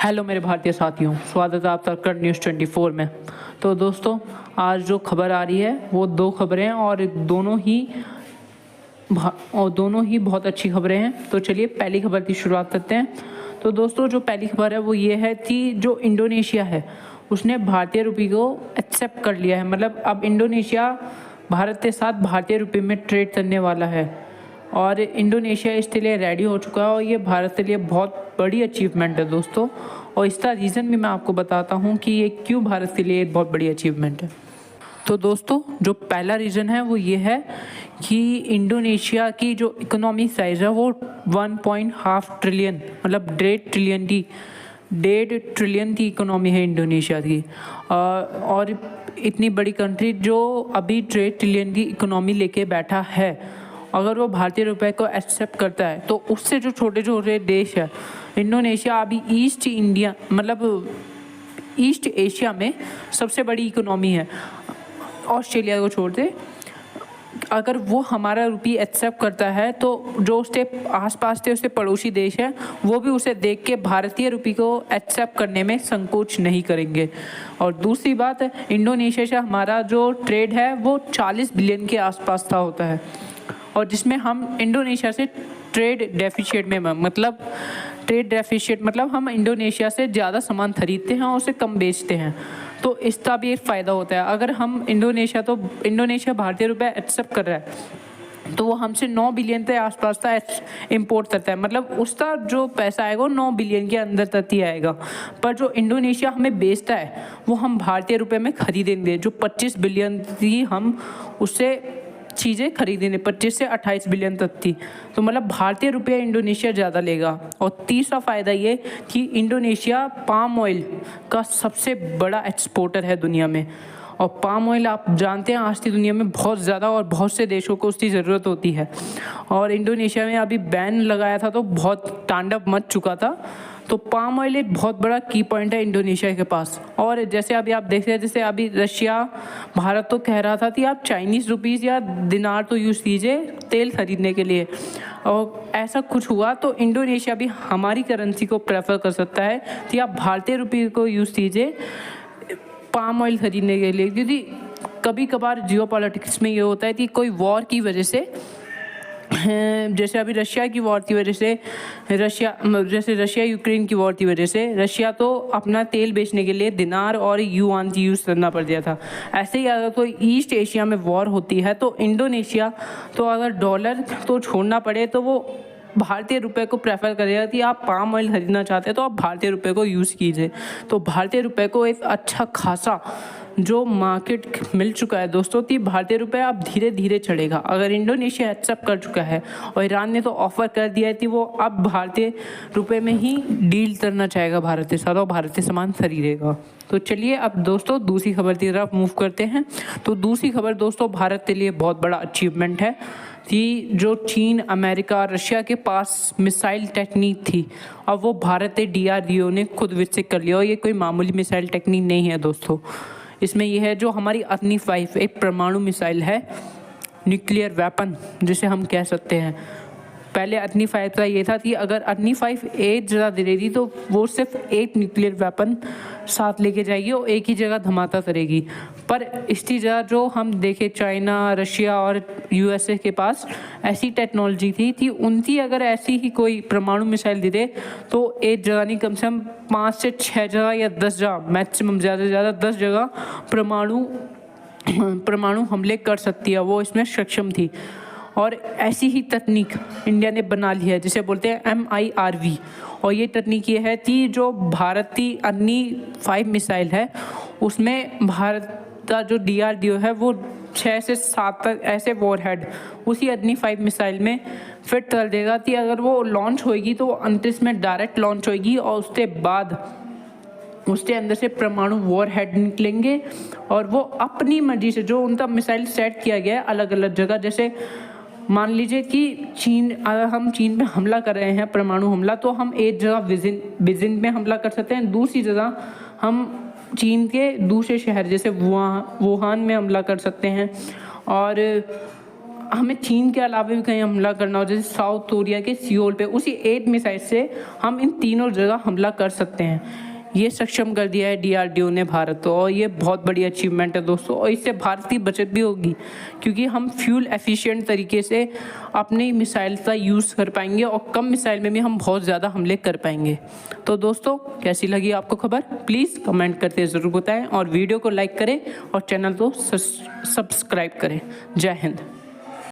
Hello मेरे भारतीय साथियों, स्वागत है आपका कट न्यूज़ 24 में। तो दोस्तों, आज जो खबर आ रही है वो दो खबरें हैं और दोनों ही बहुत अच्छी खबरें हैं। तो चलिए पहली खबर की शुरुआत करते हैं। तो दोस्तों, जो पहली खबर है वो ये है कि जो इंडोनेशिया है उसने भारतीय रुपये को एक्सेप्ट कर लिया है। मतलब अब इंडोनेशिया भारत के साथ भारतीय रुपये में ट्रेड करने वाला है और इंडोनेशिया इसके लिए रेडी हो चुका है और ये भारत के लिए बहुत बड़ी अचीवमेंट है दोस्तों। और इसका रीज़न भी मैं आपको बताता हूँ कि ये क्यों भारत के लिए एक बहुत बड़ी अचीवमेंट है। तो दोस्तों, जो पहला रीज़न है वो ये है कि इंडोनेशिया की जो इकोनॉमिक साइज़ है वो 1.5 ट्रिलियन मतलब 1.5 ट्रिलियन की इकोनॉमी है इंडोनेशिया की। और इतनी बड़ी कंट्री जो अभी 1.5 ट्रिलियन की इकोनॉमी लेके बैठा है, अगर वो भारतीय रुपए को एक्सेप्ट करता है तो उससे जो छोटे छोटे देश है, इंडोनेशिया अभी ईस्ट एशिया में सबसे बड़ी इकोनॉमी है, ऑस्ट्रेलिया को छोड़ दे। अगर वो हमारा रुपये एक्सेप्ट करता है तो जो उसके आसपास के उसके पड़ोसी देश हैं वो भी उसे देख के भारतीय रुपये को एक्सेप्ट करने में संकोच नहीं करेंगे। और दूसरी बात है, इंडोनेशिया से हमारा जो ट्रेड है वो 40 बिलियन के आसपास का होता है और जिसमें हम इंडोनेशिया से ट्रेड डेफिशिएट मतलब हम इंडोनेशिया से ज़्यादा सामान खरीदते हैं और उसे कम बेचते हैं। तो इसका भी एक फ़ायदा होता है। अगर हम इंडोनेशिया भारतीय रुपये एक्सेप्ट कर रहा है तो वो हमसे 9 बिलियन के आसपास का इंपोर्ट करता है। मतलब उसका जो पैसा आएगा वो 9 बिलियन के अंदर तक ही आएगा। पर जो इंडोनेशिया हमें बेचता है वो हम भारतीय रुपये में खरीदेंगे, जो 25 बिलियन की हम उससे चीज़ें खरीदेंगे, 25 से 28 बिलियन तक थी। तो मतलब भारतीय रुपया इंडोनेशिया ज़्यादा लेगा। और तीसरा फ़ायदा ये कि इंडोनेशिया पाम ऑयल का सबसे बड़ा एक्सपोर्टर है दुनिया में। और पाम ऑयल आप जानते हैं आज की दुनिया में बहुत ज़्यादा और बहुत से देशों को उसकी ज़रूरत होती है। और इंडोनेशिया में अभी बैन लगाया था तो बहुत तांडव मच चुका था। तो पाम ऑयल एक बहुत बड़ा की पॉइंट है इंडोनेशिया के पास। और जैसे अभी आप देख रहे हैं, जैसे अभी भारत तो कह रहा था कि आप चाइनीज़ रुपीज़ या दिनार तो यूज़ कीजिए तेल खरीदने के लिए, और ऐसा कुछ हुआ तो इंडोनेशिया भी हमारी करेंसी को प्रेफर कर सकता है कि आप भारतीय रुपये को यूज़ कीजिए पाम ऑयल खरीदने के लिए। क्योंकि कभी कभार जियो पॉलिटिक्स में ये होता है कि कोई वॉर की वजह से, जैसे अभी रशिया की वॉर की वजह से रशिया यूक्रेन की वॉर की वजह से रशिया तो अपना तेल बेचने के लिए दिनार और युआन की यूज़ करना पड़ गया था। ऐसे ही अगर कोई ईस्ट एशिया में वॉर होती है तो इंडोनेशिया तो अगर डॉलर तो छोड़ना पड़े तो वो भारतीय रुपये को प्रेफर करेगा कि आप पाम ऑयल खरीदना चाहते हैं तो आप भारतीय रुपये को यूज़ कीजिए। तो भारतीय रुपये को एक अच्छा खासा जो मार्केट मिल चुका है दोस्तों कि भारतीय रुपये अब धीरे धीरे चढ़ेगा। अगर इंडोनेशिया एक्सेप्ट कर चुका है और ईरान ने तो ऑफर कर दिया है कि वो अब भारतीय रुपये में ही डील करना चाहेगा भारत के साथ और भारत से सामान खरीदेगा। तो चलिए अब दोस्तों दूसरी खबर की तरफ मूव करते हैं। तो दूसरी खबर दोस्तों भारत के लिए बहुत बड़ा अचीवमेंट है कि जो चीन, अमेरिका, रशिया के पास मिसाइल टेक्निक थी अब वो भारत के DRDO ने खुद विकसित कर लिया। और ये कोई मामूली मिसाइल टेक्निक नहीं है दोस्तों। इसमें यह है जो हमारी अग्नि-5 एक परमाणु मिसाइल है, न्यूक्लियर वेपन जिसे हम कह सकते हैं। पहले अग्नि-5 का ये था कि अगर अग्नि-5 एक जगह गिरेगी तो वो सिर्फ एक न्यूक्लियर वेपन साथ लेके जाएगी और एक ही जगह धमाका करेगी। पर इसकी जगह जो हम देखें चाइना, रशिया और USA के पास ऐसी टेक्नोलॉजी थी कि उनकी अगर ऐसी ही कोई परमाणु मिसाइल गिरे तो एक जगह नहीं, कम से कम 5 से 6 जगह या 10 जगह, मैक्सिमम ज़्यादा से ज़्यादा 10 जगह परमाणु हमले कर सकती है। वो इसमें सक्षम थी। और ऐसी ही तकनीक इंडिया ने बना ली है जिसे बोलते हैं MIRV। और ये तकनीक ये है कि जो भारत की अग्नि-5 मिसाइल है उसमें भारत का जो DRDO है वो 6 से 7 तक ऐसे वॉरहेड उसी अग्नि-5 मिसाइल में फिट कर देगा कि अगर वो लॉन्च होएगी तो वो अंतरिक्ष में डायरेक्ट लॉन्च होएगी और उसके बाद उसके अंदर से परमाणु वॉरहेड निकलेंगे और वो अपनी मर्जी से जो उनका मिसाइल सेट किया गया है अलग अलग जगह, जैसे मान लीजिए कि अगर हम चीन पे हमला कर रहे हैं परमाणु हमला, तो हम एक जगह बीजिंग में हमला कर सकते हैं, दूसरी जगह हम चीन के दूसरे शहर जैसे वुहान में हमला कर सकते हैं। और हमें चीन के अलावा भी कहीं हमला करना हो, जैसे साउथ कोरिया के सियोल पे, उसी 8 मिसाइल से हम इन तीनों जगह हमला कर सकते हैं। ये सक्षम कर दिया है DRDO ने भारत को, और ये बहुत बड़ी अचीवमेंट है दोस्तों। और इससे भारत की बचत भी होगी, क्योंकि हम फ्यूल एफिशिएंट तरीके से अपनी मिसाइल का यूज़ कर पाएंगे और कम मिसाइल में भी हम बहुत ज़्यादा हमले कर पाएंगे। तो दोस्तों, कैसी लगी आपको खबर, प्लीज़ कमेंट करके ज़रूर बताएं और वीडियो को लाइक करें और चैनल को सब्सक्राइब करें। जय हिंद।